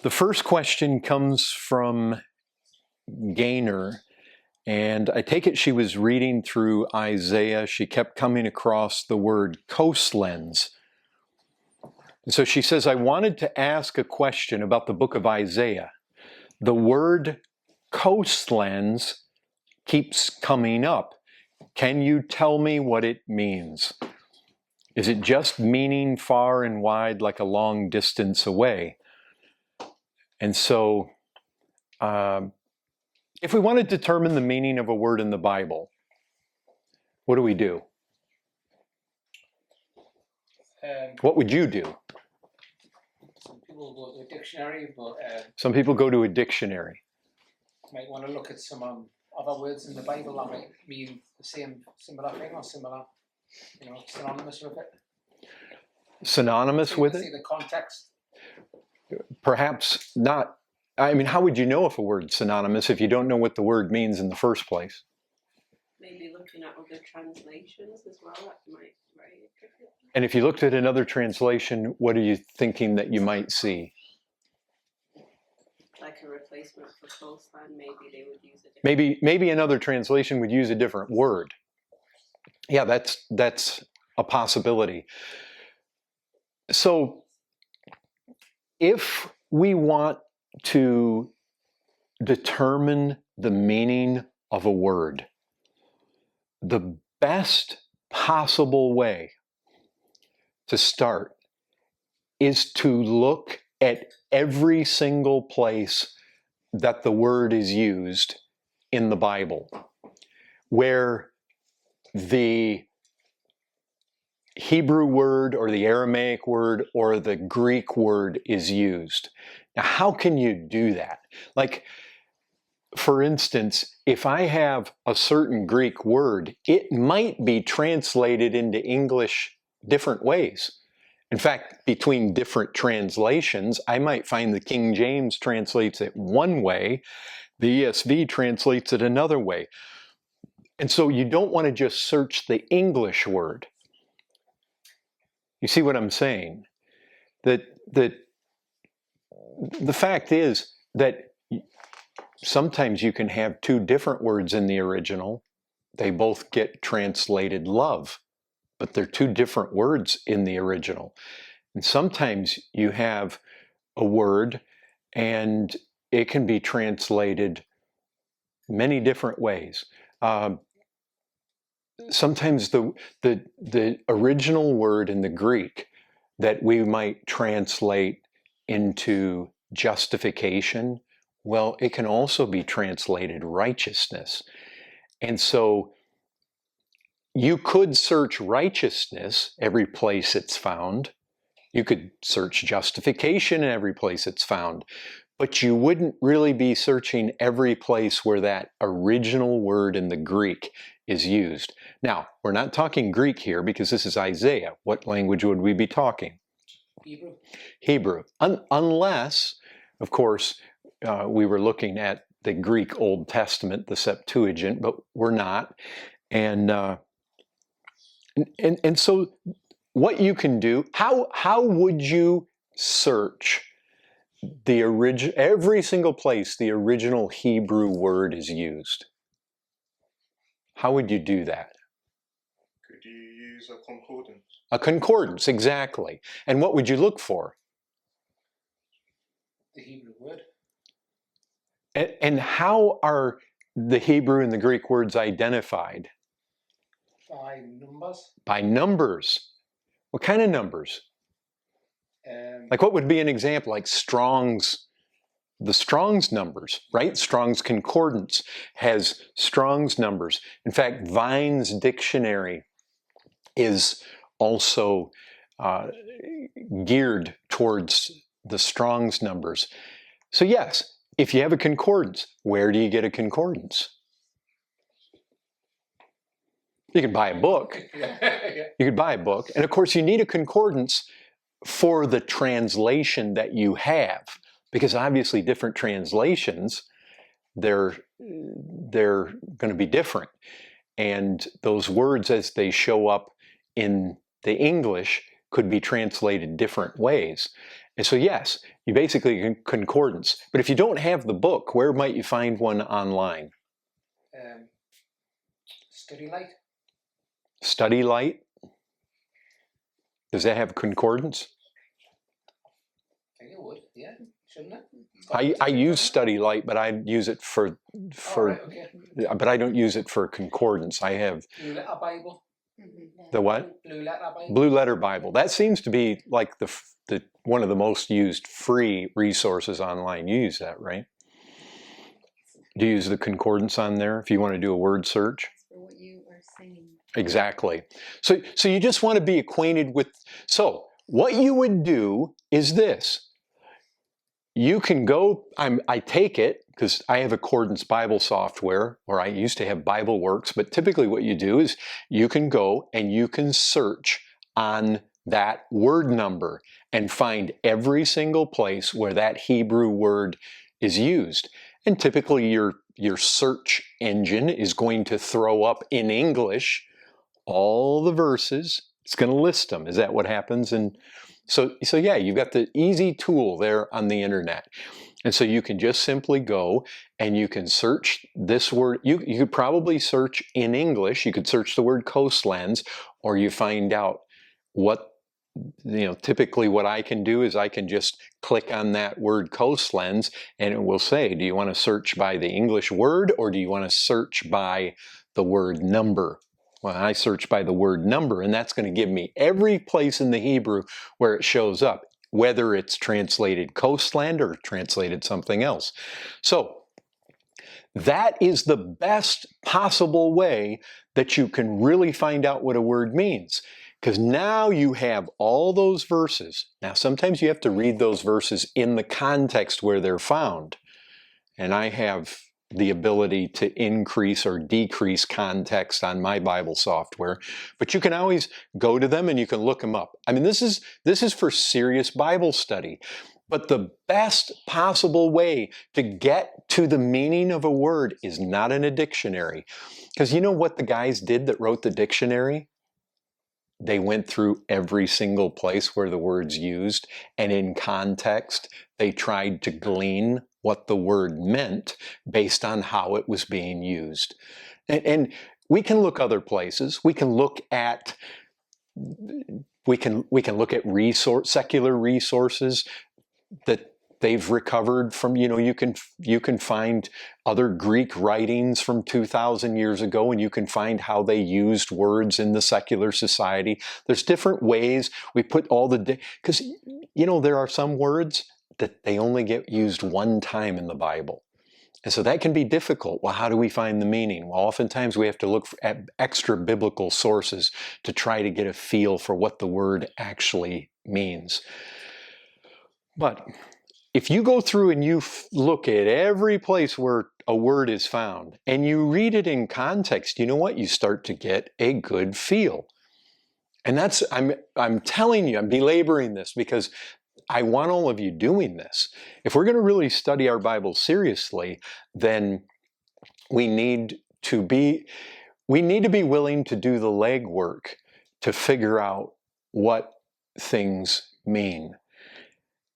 The first question comes from Gaynor, and I take it she was reading through Isaiah. She kept coming across the word coastlands. And so she says, I wanted to ask a question about the book of Isaiah. The word coastlands keeps coming up. Can you tell me what it means? Is it just meaning far and wide, like a long distance away? And so, if we want to determine the meaning of a word in the Bible, what do we do? What would you do? Some people go to a dictionary, but Some people go to a dictionary. might want to look at some other words in the Bible that might mean the same, similar thing or similar, synonymous with it. Synonymous with it? See the context. Perhaps not. I mean, how would you know if a word's synonymous if you don't know what the word means in the first place? Maybe looking at other translations as well, that might very different. And if you looked at another translation, what are you thinking that you might see? Like a replacement for coastline, maybe they would use a different Maybe another translation would use a different word. Yeah, that's a possibility. So if we want to determine the meaning of a word, the best possible way to start is to look at every single place that the word is used in the Bible, where the Hebrew word or the Aramaic word or the Greek word is used. Now, how can you do that? Like, for instance, if I have a certain Greek word, it might be translated into English different ways. In fact, between different translations, I might find the King James translates it one way, the ESV translates it another way. And so you don't want to just search the English word. You see what I'm saying? That the fact is that sometimes you can have two different words in the original. They both get translated love, but they're two different words in the original. And sometimes you have a word and it can be translated many different ways. Sometimes the original word in the Greek that we might translate into justification, well, it can also be translated righteousness. And so you could search righteousness every place it's found. You could search justification in every place it's found. But you wouldn't really be searching every place where that original word in the Greek is used. Now, we're not talking Greek here because this is Isaiah. What language would we be talking? Hebrew. Hebrew. Unless, of course, we were looking at the Greek Old Testament, the Septuagint, but we're not. And so what you can do, how would you search the every single place the original Hebrew word is used? How would you do that? Could you use a concordance? A concordance, exactly. And what would you look for? The Hebrew word. And how are the Hebrew and the Greek words identified? By numbers. By numbers. What kind of numbers? Like what would be an example? Like Strong's, the Strong's numbers, right? Strong's Concordance has Strong's numbers. In fact, Vine's dictionary is also geared towards the Strong's numbers. So yes, if you have a concordance, where do you get a concordance? You can buy a book. You could buy a book. And of course, you need a concordance for the translation that you have, because obviously different translations, they're going to be different. And those words as they show up in the English could be translated different ways. And so yes, you basically can concordance. But if you don't have the book, where might you find one online? Study Light. Study Light? Does that have concordance? I think it would, yeah, shouldn't it? I use Study Light, but I use it for Alright, okay. but I don't use it for concordance. I have Blue Letter Bible. the what? Blue Letter Bible. Blue Letter Bible. That seems to be like the one of the most used free resources online. You use that, right? Do you use the concordance on there if you want to do a word search? For what you are saying. Exactly. So you just want to be acquainted with. So what you would do is this. You can go, I take it, because I have Accordance Bible software, or I used to have BibleWorks, but typically what you do is you can go and you can search on that word number and find every single place where that Hebrew word is used. And typically your search engine is going to throw up in English all the verses. It's going to list them. Is that what happens? And so yeah, you've got the easy tool there on the internet. And so you can just simply go and you can search this word. You could probably search in English. You could search the word coastlands, or you find out what, typically what I can do is I can just click on that word coastlands and it will say, do you want to search by the English word or do you want to search by the word number? Well, I search by the word number, and that's going to give me every place in the Hebrew where it shows up, whether it's translated coastland or translated something else. So that is the best possible way that you can really find out what a word means. Because now you have all those verses. Now, sometimes you have to read those verses in the context where they're found. And I have the ability to increase or decrease context on my Bible software, but you can always go to them and you can look them up. I mean, this is for serious Bible study, but the best possible way to get to the meaning of a word is not in a dictionary. Because you know what the guys did that wrote the dictionary? They went through every single place where the word's used, and in context, they tried to glean what the word meant based on how it was being used. And we can look other places. We can look at secular resources that they've recovered from, you can find other Greek writings from 2,000 years ago, and you can find how they used words in the secular society. There's different ways we put all because, there are some words that they only get used one time in the Bible. And so that can be difficult. Well, how do we find the meaning? Well, oftentimes we have to look at extra biblical sources to try to get a feel for what the word actually means. But if you go through and you look at every place where a word is found and you read it in context, you know what? You start to get a good feel. And that's, I'm telling you, I'm belaboring this because I want all of you doing this. If we're going to really study our Bible seriously, then we need to be willing to do the legwork to figure out what things mean.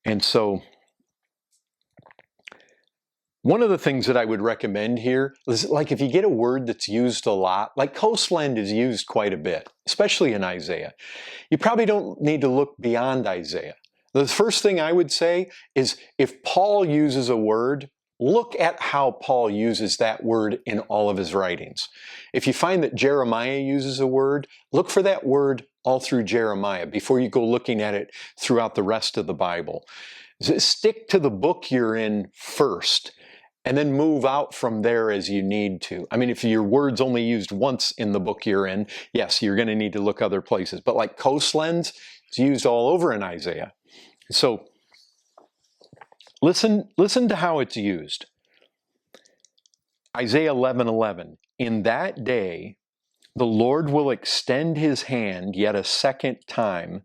And so one of the things that I would recommend here is, like, if you get a word that's used a lot, like coastland is used quite a bit, especially in Isaiah. You probably don't need to look beyond Isaiah. The first thing I would say is, if Paul uses a word, look at how Paul uses that word in all of his writings. If you find that Jeremiah uses a word, look for that word all through Jeremiah before you go looking at it throughout the rest of the Bible. Stick to the book you're in first, and then move out from there as you need to. I mean, if your word's only used once in the book you're in, yes, you're going to need to look other places. But like coastlands, it's used all over in Isaiah. So listen to how it's used. Isaiah 11:11. In that day, the Lord will extend his hand yet a second time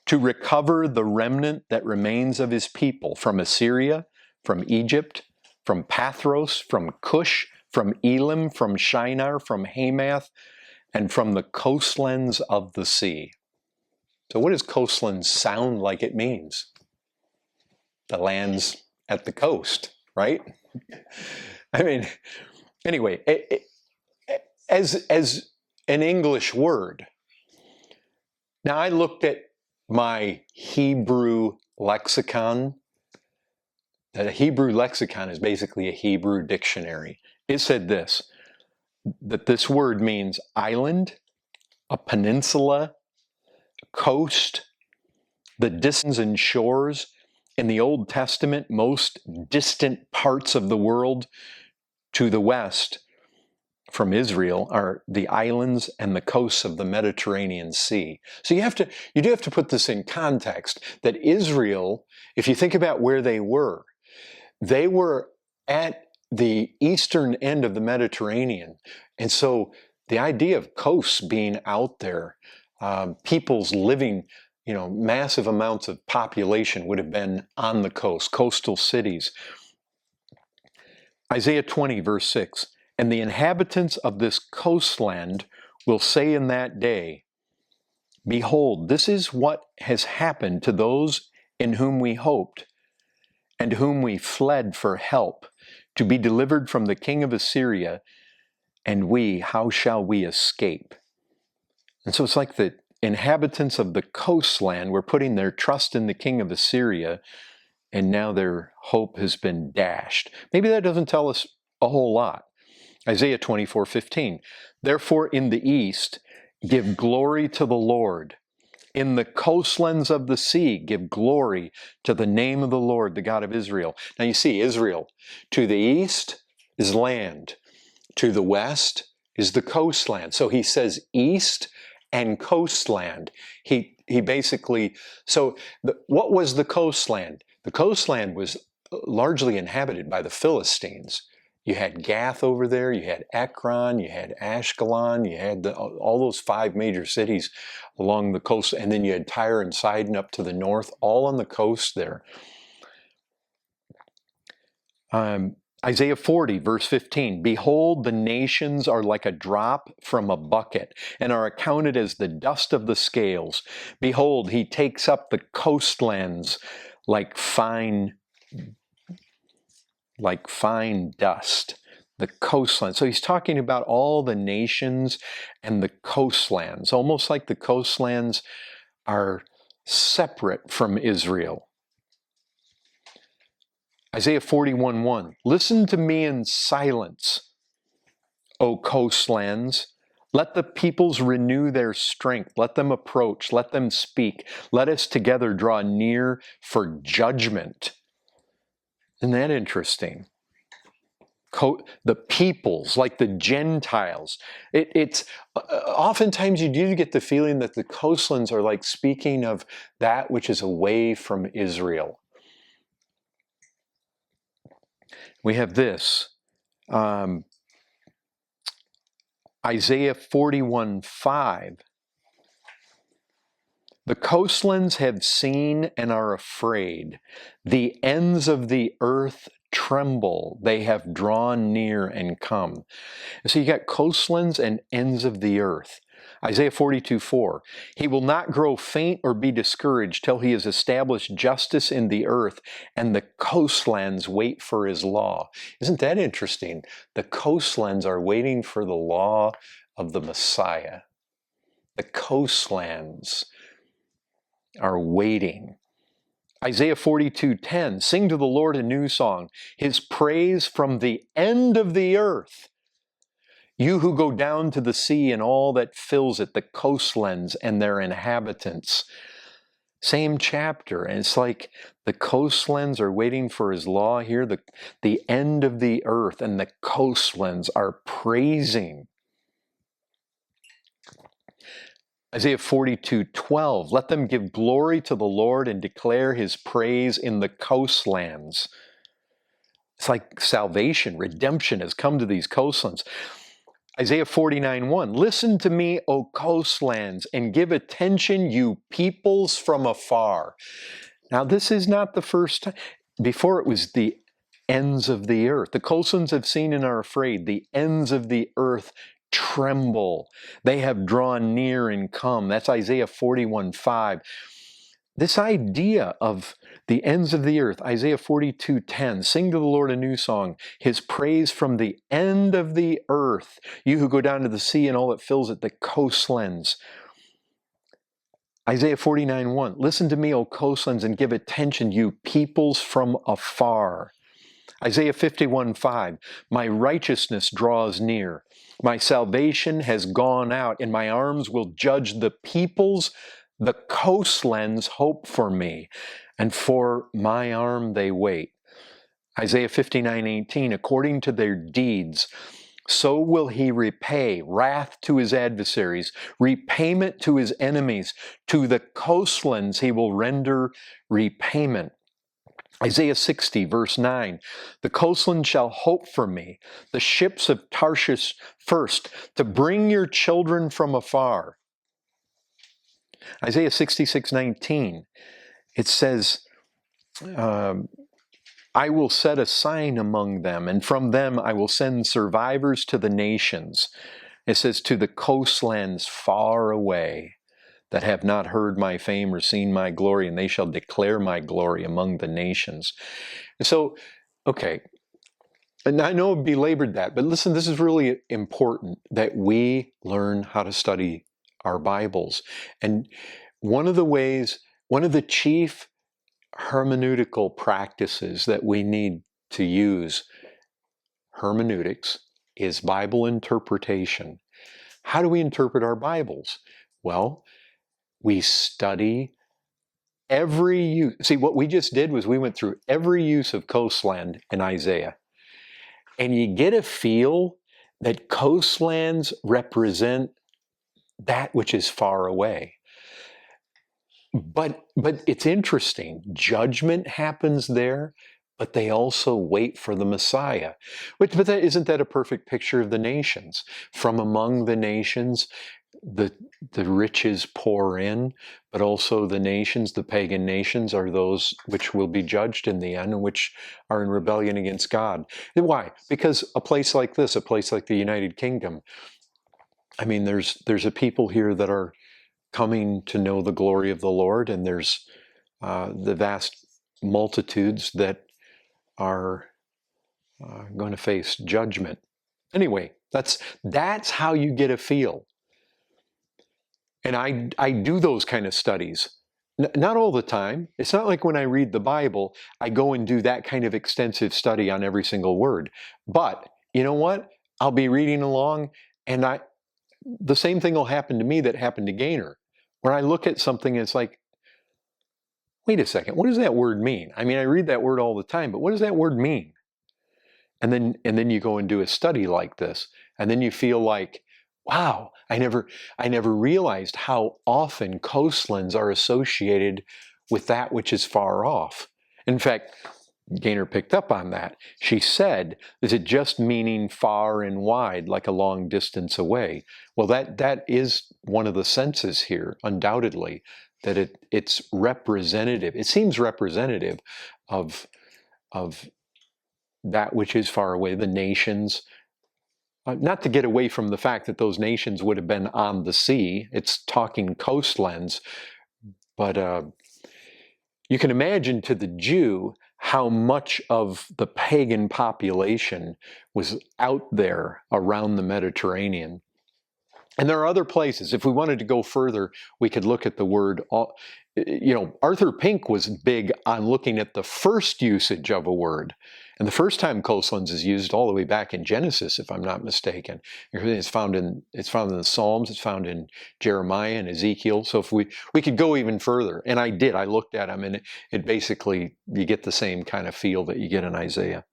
to recover the remnant that remains of his people from Assyria, from Egypt, from Pathros, from Cush, from Elam, from Shinar, from Hamath, and from the coastlands of the sea. So what does coastlands sound like it means? the lands at the coast, right? I mean, anyway, as an English word. Now, I looked at my Hebrew lexicon. A Hebrew lexicon is basically a Hebrew dictionary. It said this, that this word means island, a peninsula, coast, the distance and shores. In the Old Testament, most distant parts of the world to the west from Israel are the islands and the coasts of the Mediterranean Sea. So you do have to put this in context that Israel, if you think about where they were at the eastern end of the Mediterranean. And so the idea of coasts being out there, people's living, massive amounts of population would have been on the coast, coastal cities. Isaiah 20, verse 6, and the inhabitants of this coastland will say in that day, behold, this is what has happened to those in whom we hoped and whom we fled for help, to be delivered from the king of Assyria, and we, how shall we escape? And so it's like the inhabitants of the coastland were putting their trust in the king of Assyria, and now their hope has been dashed. Maybe that doesn't tell us a whole lot. Isaiah 24:15. Therefore in the east give glory to the Lord. In the coastlands of the sea give glory to the name of the Lord, the God of Israel. Now you see, Israel, to the east is land. To the west is the coastland. So he says east and coastland. He basically, what was the coastland? The coastland was largely inhabited by the Philistines. You had Gath over there, you had Ekron, you had Ashkelon, you had all those 5 major cities along the coast, and then you had Tyre and Sidon up to the north, all on the coast there. Isaiah 40, verse 15, behold, the nations are like a drop from a bucket, and are accounted as the dust of the scales. Behold, he takes up the coastlands like fine dust, the coastlands. So he's talking about all the nations and the coastlands, almost like the coastlands are separate from Israel. Isaiah 41:1, listen to me in silence, O coastlands. Let the peoples renew their strength. Let them approach. Let them speak. Let us together draw near for judgment. Isn't that interesting? The peoples, like the Gentiles. It's oftentimes you do get the feeling that the coastlands are like speaking of that which is away from Israel. We have this, Isaiah 41:5. The coastlands have seen and are afraid. The ends of the earth tremble. They have drawn near and come. So you got coastlands and ends of the earth. Isaiah 42:4. He will not grow faint or be discouraged till he has established justice in the earth, and the coastlands wait for his law. Isn't that interesting? The coastlands are waiting for the law of the Messiah. The coastlands are waiting. Isaiah 42:10, sing to the Lord a new song, his praise from the end of the earth. You who go down to the sea and all that fills it, the coastlands and their inhabitants. Same chapter, and it's like the coastlands are waiting for his law here, the end of the earth, and the coastlands are praising. Isaiah 42:12, let them give glory to the Lord and declare his praise in the coastlands. It's like salvation, redemption has come to these coastlands. Isaiah 49:1, listen to me, O coastlands, and give attention, you peoples from afar. Now, this is not the first time. Before it was the ends of the earth. The coastlands have seen and are afraid. The ends of the earth tremble. They have drawn near and come. That's Isaiah 41:5. this idea of the ends of the earth, Isaiah 42:10, sing to the Lord a new song, his praise from the end of the earth, you who go down to the sea and all that fills it, the coastlands. Isaiah 49:1, listen to me, O coastlands, and give attention, you peoples from afar. Isaiah 51:5, my righteousness draws near. My salvation has gone out, and my arms will judge the peoples. The coastlands hope for me, and for my arm they wait. Isaiah 59:18, according to their deeds, so will he repay wrath to his adversaries, repayment to his enemies. To the coastlands he will render repayment. Isaiah 60, verse 9, the coastland shall hope for me, the ships of Tarshish first, to bring your children from afar. Isaiah 66:19, it says, I will set a sign among them, and from them I will send survivors to the nations. It says, to the coastlands far away, that have not heard my fame or seen my glory, and they shall declare my glory among the nations. And so, okay, and I know I've belabored that, but listen, this is really important that we learn how to study our Bibles. And one of the chief hermeneutical practices that we need to use, hermeneutics, is Bible interpretation. How do we interpret our Bibles? Well, we study every use. See, what we just did was we went through every use of coastland in Isaiah. And you get a feel that coastlands represent that which is far away. But it's interesting. Judgment happens there, but they also wait for the Messiah. But isn't that a perfect picture of the nations? From among the nations, the riches pour in, but also the nations, the pagan nations, are those which will be judged in the end and which are in rebellion against God. And why? Because a place like this, a place like the United Kingdom, I mean, there's a people here that are coming to know the glory of the Lord, and there's the vast multitudes that are going to face judgment. Anyway, that's how you get a feel. And I do those kind of studies. Not all the time. It's not like when I read the Bible, I go and do that kind of extensive study on every single word. But you know what? I'll be reading along, and the same thing will happen to me that happened to Gaynor. When I look at something, it's like, wait a second, what does that word mean? I mean, I read that word all the time, but what does that word mean? And then you go and do a study like this, and then you feel like, wow, I never realized how often coastlands are associated with that which is far off. In fact, Gaynor picked up on that. She said, is it just meaning far and wide, like a long distance away? Well, that is one of the senses here, undoubtedly, that it's representative. It seems representative of that which is far away, the nations. Not to get away from the fact that those nations would have been on the sea. It's talking coastlands. But you can imagine to the Jew how much of the pagan population was out there around the Mediterranean. And there are other places. If we wanted to go further, we could look at the word, Arthur Pink was big on looking at the first usage of a word. And the first time coastlands is used all the way back in Genesis, if I'm not mistaken. It's found in the Psalms, it's found in Jeremiah and Ezekiel. So if we could go even further, and I looked at them, and it basically, you get the same kind of feel that you get in Isaiah.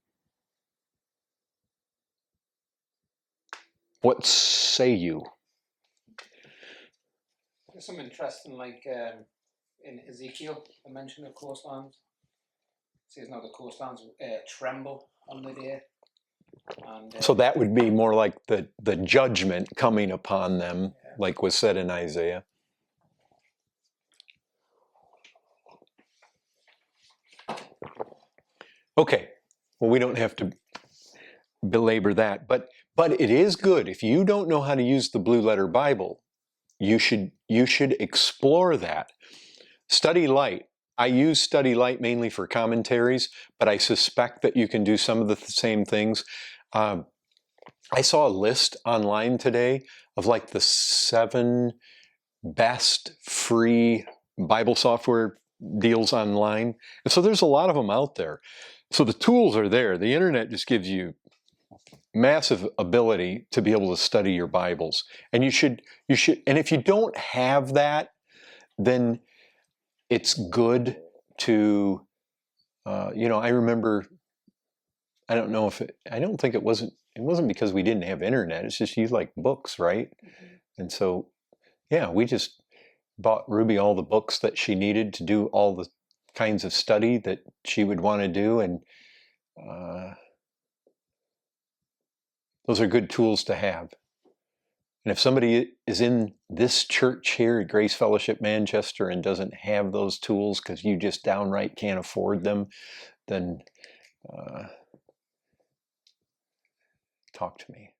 What say you? There's some interesting, like in Ezekiel, the mention of coastlands. It says now the coastlands tremble on the day. And, so that would be more like the judgment coming upon them, like was said in Isaiah. Okay, well, we don't have to belabor that, but it is good. If you don't know how to use the Blue Letter Bible, you should explore that. Study Light. I use Study Light mainly for commentaries, but I suspect that you can do some of the same things. I saw a list online today of like the 7 best free Bible software deals online. And so there's a lot of them out there. So the tools are there. The internet just gives you massive ability to be able to study your Bibles. And you should, and if you don't have that, then it's good to, I remember, I don't think it wasn't because we didn't have internet. It's just you like books, right? And so, yeah, we just bought Ruby all the books that she needed to do all the kinds of study that she would want to do. And those are good tools to have. And if somebody is in this church here at Grace Fellowship Manchester and doesn't have those tools because you just downright can't afford them, then talk to me.